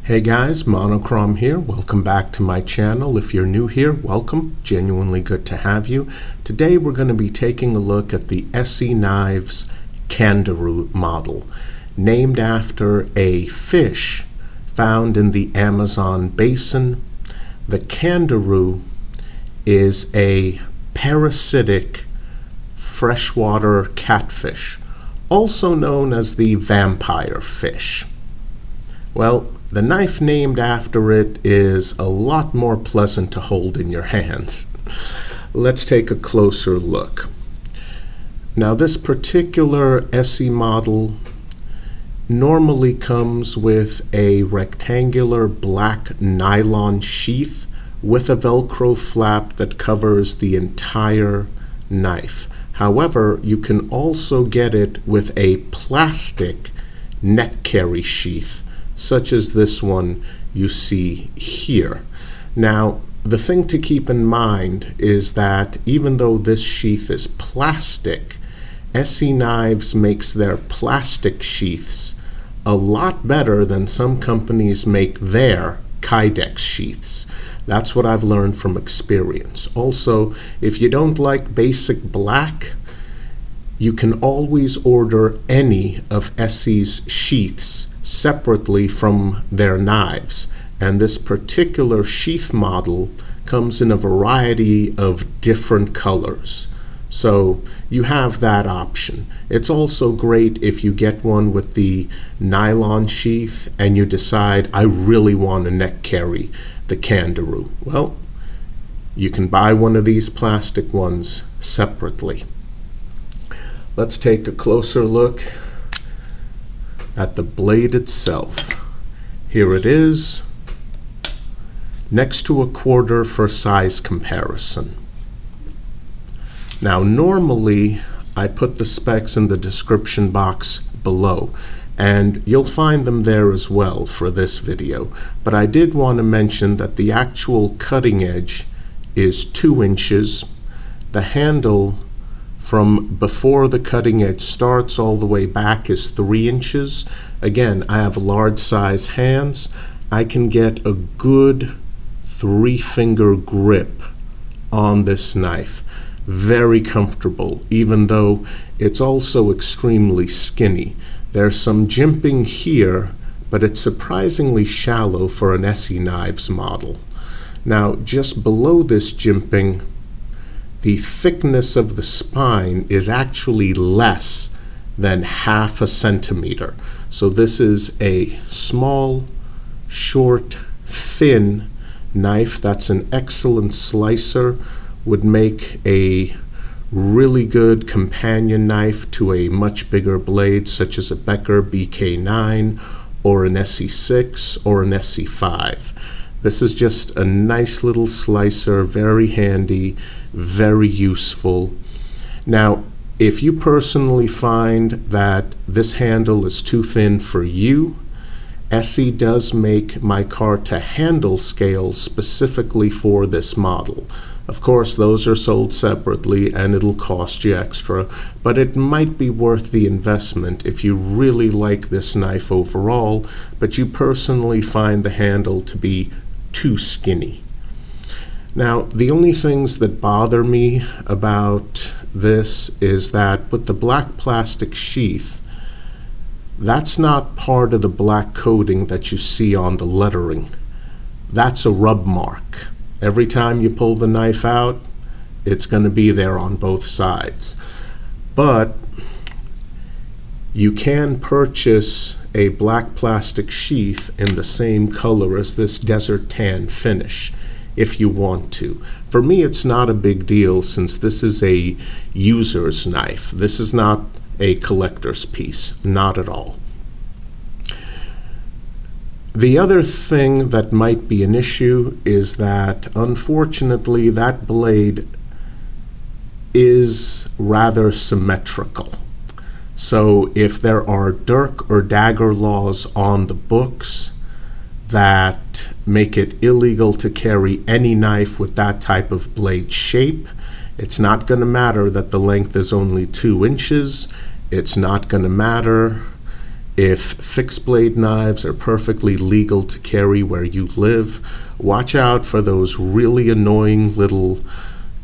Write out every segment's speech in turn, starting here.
Hey guys, Monochrome here. Welcome back to my channel. If you're new here, welcome. Genuinely good to have you. Today we're going to be taking a look at the ESEE Knives Candiru model, named after a fish found in the Amazon basin. The candiru is a parasitic freshwater catfish, also known as the vampire fish. Well, the knife named after it is a lot more pleasant to hold in your hands. Let's take a closer look. Now, this particular ESEE model normally comes with a rectangular black nylon sheath with a Velcro flap that covers the entire knife. However, you can also get it with a plastic neck carry sheath, such as this one you see here. Now, the thing to keep in mind is that even though this sheath is plastic, ESEE Knives makes their plastic sheaths a lot better than some companies make their kydex sheaths. That's what I've learned from experience. Also, if you don't like basic black, you can always order any of ESEE's sheaths separately from their knives, and this particular sheath model comes in a variety of different colors, so you have that option. It's also great if you get one with the nylon sheath and you decide, I really want to neck carry the candiru. Well, you can buy one of these plastic ones separately. Let's take a closer look at the blade itself. Here it is, next to a quarter for size comparison. Now, normally I put the specs in the description box below, and you'll find them there as well for this video, but I did want to mention that the actual cutting edge is 2 inches. The handle from before the cutting edge starts all the way back is 3 inches. Again, I have large size hands. I can get a good 3-finger grip on this knife. Very comfortable, even though it's also extremely skinny. There's some jimping here, but it's surprisingly shallow for an ESEE Knives model. Now, just below this jimping, the thickness of the spine is actually less than 1/2 centimeter. So this is a small, short, thin knife that's an excellent slicer, would make a really good companion knife to a much bigger blade, such as a Becker BK9 or an ESEE 6 or an ESEE 5. This is just a nice little slicer, very handy, very useful. Now, if you personally find that this handle is too thin for you, ESEE does make Micarta handle scales specifically for this model. Of course, those are sold separately and it'll cost you extra, but it might be worth the investment if you really like this knife overall, but you personally find the handle to be too skinny. Now, the only things that bother me about this is that with the black plastic sheath, that's not part of the black coating that you see on the lettering. That's a rub mark. Every time you pull the knife out, it's going to be there on both sides. But you can purchase a black plastic sheath in the same color as this desert tan finish if you want to. For me, it's not a big deal since this is a user's knife. This is not a collector's piece, not at all. The other thing that might be an issue is that unfortunately that blade is rather symmetrical. So if there are dirk or dagger laws on the books that make it illegal to carry any knife with that type of blade shape, it's not going to matter that the length is only 2 inches. It's not going to matter If fixed blade knives are perfectly legal to carry where you live, watch out for those really annoying little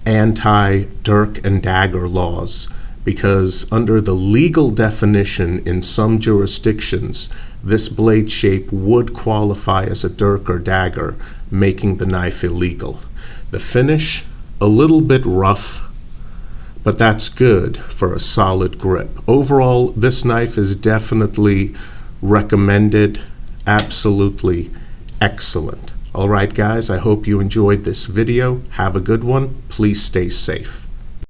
anti-dirk and dagger laws, because under the legal definition in some jurisdictions, this blade shape would qualify as a dirk or dagger, making the knife illegal. The finish, a little bit rough, but that's good for a solid grip. Overall, this knife is definitely recommended, absolutely excellent. All right, guys, I hope you enjoyed this video. Have a good one. Please stay safe.